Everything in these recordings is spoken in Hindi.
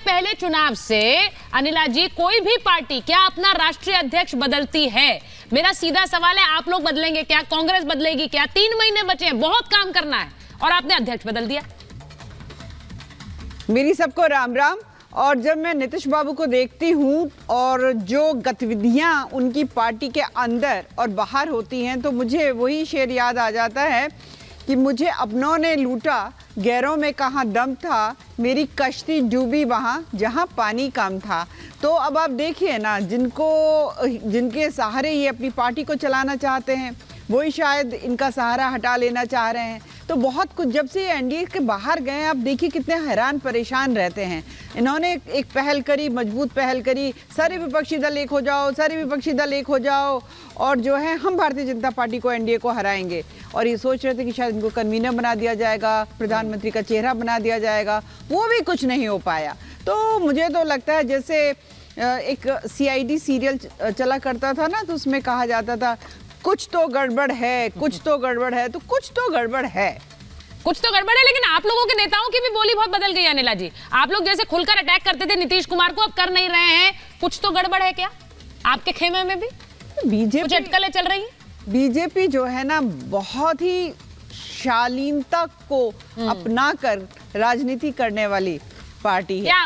पहले चुनाव से अनिला जी कोई भी पार्टी क्या अपना राष्ट्रीय अध्यक्ष बदलती है? मेरा सीधा सवाल है, आप लोग बदलेंगे क्या? कांग्रेस बदलेगी क्या? 3 महीने बचे हैं, बहुत काम करना है और आपने अध्यक्ष बदल दिया। मेरी सबको राम राम। और जब मैं नीतीश बाबू को देखती हूँ और जो गतिविधियाँ उनकी पार्टी के अंदर और बाहर होती हैं तो मुझे वही शेर याद आ जाता है कि मुझे अपनों ने लूटा, गैरों में कहाँ दम था, मेरी कश्ती डूबी वहाँ जहाँ पानी कम था। तो अब आप देखिए ना, जिनके सहारे ये अपनी पार्टी को चलाना चाहते हैं वही शायद इनका सहारा हटा लेना चाह रहे हैं। तो बहुत कुछ, जब से ये एनडीए के बाहर गए आप देखिए कितने हैरान परेशान रहते हैं। इन्होंने एक पहल करी, मजबूत पहल करी, सारे विपक्षी दल एक हो जाओ, सारे विपक्षी दल एक हो जाओ और जो है हम भारतीय जनता पार्टी को, एनडीए को हराएंगे। और ये सोच रहे थे कि शायद इनको कन्वीनर बना दिया जाएगा, प्रधानमंत्री का चेहरा बना दिया जाएगा, वो भी कुछ नहीं हो पाया। तो मुझे तो लगता है जैसे एक सीआईडी सीरियल चला करता था ना, तो उसमें कहा जाता था कुछ तो गड़बड़ है, कुछ तो गड़बड़ है। तो कुछ तो गड़बड़ है, कुछ तो गड़बड़ है। लेकिन आप लोगों के नेताओं की भी बोली बहुत बदल गई अनिला जी। आप लोग जैसे खुलकर अटैक करते थे नीतीश कुमार को, अब कर नहीं रहे हैं। कुछ तो गड़बड़ है क्या आपके खेमे में भी? बीजेपी कुछ अटकलें चल रही हैं। बीजेपी जो है ना, बहुत ही शालीनता को अपना कर राजनीति करने वाली पार्टी है। क्या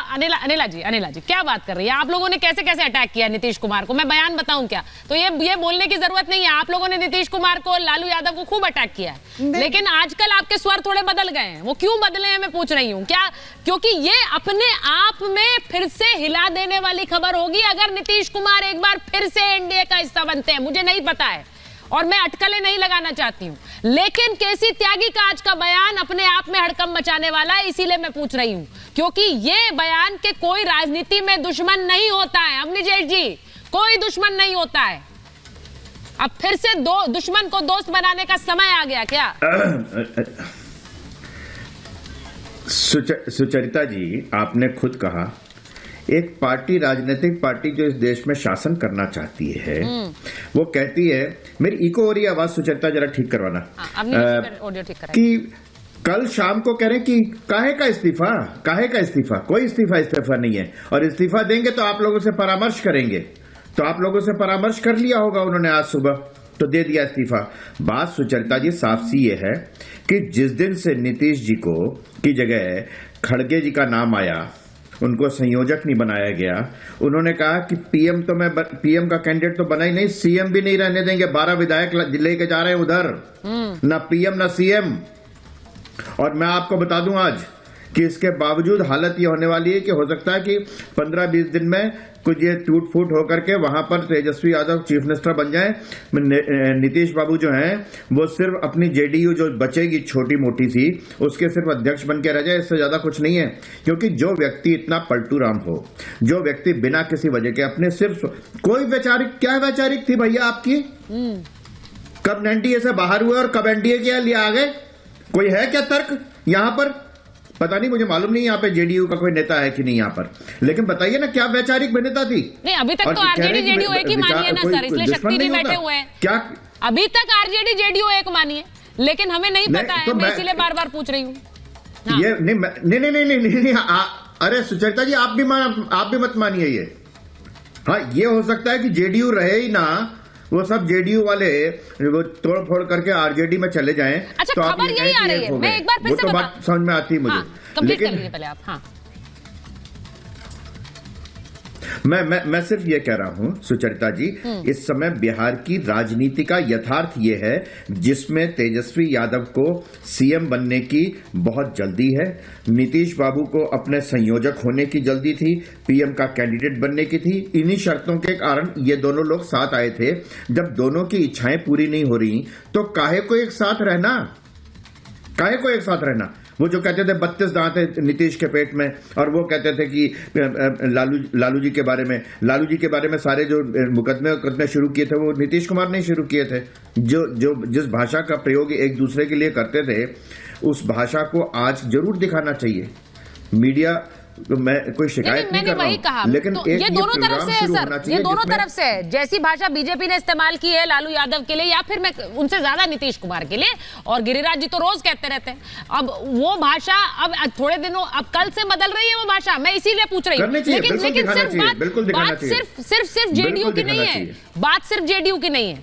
अनिला जी क्या बात कर रही है? आप लोगों ने कैसे कैसे अटैक किया नीतीश कुमार को? मैं बयान बताऊं क्या? तो ये बोलने की जरूरत नहीं है। आप लोगों ने नीतीश कुमार को, लालू यादव को खूब अटैक किया है, लेकिन आजकल आपके स्वर थोड़े बदल गए हैं। वो क्यों बदले हैं मैं पूछ रही हूँ। क्या क्योंकि ये अपने आप में फिर से हिला देने वाली खबर होगी अगर नीतीश कुमार एक बार फिर से एनडीए का हिस्सा बनते हैं? मुझे नहीं पता है और मैं अटकलें नहीं लगाना चाहती हूं, लेकिन केसी त्यागी का आज का बयान अपने आप में हड़कंप मचाने वाला है। इसीलिए मैं पूछ रही हूं, क्योंकि ये बयान के कोई राजनीति में दुश्मन नहीं होता है। अमनिजेश जी, कोई दुश्मन नहीं होता है। अब फिर से दुश्मन को दोस्त बनाने का समय आ गया क्या? सुचरिता जी, आपने खुद कहा एक पार्टी, राजनीतिक पार्टी जो इस देश में शासन करना चाहती है, वो कहती है, मेरी इको हो रही है आवाज, सुचरिता जरा ठीक करवाना। ऑडियो ठीक करा। कि कल शाम को कह रहे कि काहे का इस्तीफा, कोई इस्तीफा नहीं है, और इस्तीफा देंगे तो आप लोगों से परामर्श करेंगे। तो आप लोगों से परामर्श कर लिया होगा उन्होंने आज सुबह, तो दे दिया इस्तीफा। बात सुचरिता जी साफ सी ये है कि जिस दिन से नीतीश जी को की जगह खड़गे जी का नाम आया, उनको संयोजक नहीं बनाया गया, उन्होंने कहा कि पीएम का कैंडिडेट तो बना ही नहीं, सीएम भी नहीं रहने देंगे। 12 विधायक लेके जा रहे हैं उधर, ना पीएम ना सीएम। और मैं आपको बता दूं आज कि इसके बावजूद हालत ये होने वाली है कि हो सकता है कि 15-20 दिन में कुछ ये टूट फूट होकर के वहां पर तेजस्वी यादव चीफ मिनिस्टर बन जाए। नीतीश बाबू जो हैं वो सिर्फ अपनी जेडीयू जो बचेगी छोटी मोटी सी, उसके सिर्फ अध्यक्ष बन के रह जाए, इससे ज्यादा कुछ नहीं है। क्योंकि जो व्यक्ति इतना पलटू राम हो, जो व्यक्ति बिना किसी वजह के अपने सिर्फ कोई वैचारिक, क्या वैचारिक थी भैया आपकी? कब एनडीए से बाहर हुए और कब एनडीए के लिए आ गए? कोई है क्या तर्क यहाँ पर? पता नहीं, मुझे मालूम नहीं यहाँ पे जेडीयू का कोई नेता है कि नहीं यहाँ पर, लेकिन बताइए ना क्या वैचारिक भिन्नता थी? नहीं, अभी तक तो आरजेडी जेडीयू एक ही मानी है ना सर, इसलिए शक्ति जी बैठे हुए हैं। क्या अभी तक आरजेडी जेडीयू एक मानी है, लेकिन हमें नहीं पता है, मैं इसीलिए बार बार पूछ रही हूँ। ये नहीं, अरे सुचरिता जी आप भी मत मानिए ये। हाँ, ये हो सकता है कि जेडीयू रहे ही ना, वो सब जेडीयू वाले वो तोड़ फोड़ करके आरजेडी में चले जाएं। अच्छा, तो खबर यही आ रही है। मैं एक बार फिर से बात समझ में आती है मुझे। कंप्लीट कर लीजिए पहले आप। हाँ, मैं सिर्फ ये कह रहा हूं सुचरिता जी, इस समय बिहार की राजनीति का यथार्थ ये है जिसमें तेजस्वी यादव को सीएम बनने की बहुत जल्दी है, नीतीश बाबू को अपने संयोजक होने की जल्दी थी, पीएम का कैंडिडेट बनने की थी। इन्हीं शर्तों के कारण ये दोनों लोग साथ आए थे। जब दोनों की इच्छाएं पूरी नहीं हो रही तो काहे को एक साथ रहना? वो जो कहते थे 32 दांत है नीतीश के पेट में, और वो कहते थे कि लालू जी के बारे में सारे जो मुकदमे शुरू किए थे वो नीतीश कुमार ने शुरू किए थे। जिस भाषा का प्रयोग एक दूसरे के लिए करते थे, उस भाषा को आज जरूर दिखाना चाहिए। मीडिया तो मैं कोई शिकायत नहीं मैंने कर रहा वही हूं। कहा, लेकिन तो एक ये दोनों तरफ प्रोग्राम से है शुरू सर, होना ये चाहिए दोनों जिसमें- तरफ से है। जैसी भाषा बीजेपी ने इस्तेमाल की है लालू यादव के लिए या फिर मैं उनसे ज्यादा नीतीश कुमार के लिए, और गिरिराज जी तो रोज कहते रहते हैं, अब वो भाषा अब थोड़े दिनों, अब कल से बदल रही है वो भाषा, मैं इसीलिए पूछ रही हूँ। करनी चाहिए, लेकिन बिल्कुल लेकिन दिखाना सिर्फ चाहिए, बिल्कुल दिखाना बात चाहिए। सिर्फ जेडीयू बिल्कुल की नहीं दिखाना है, चाहिए। बात सिर्फ जेडीयू की नहीं है,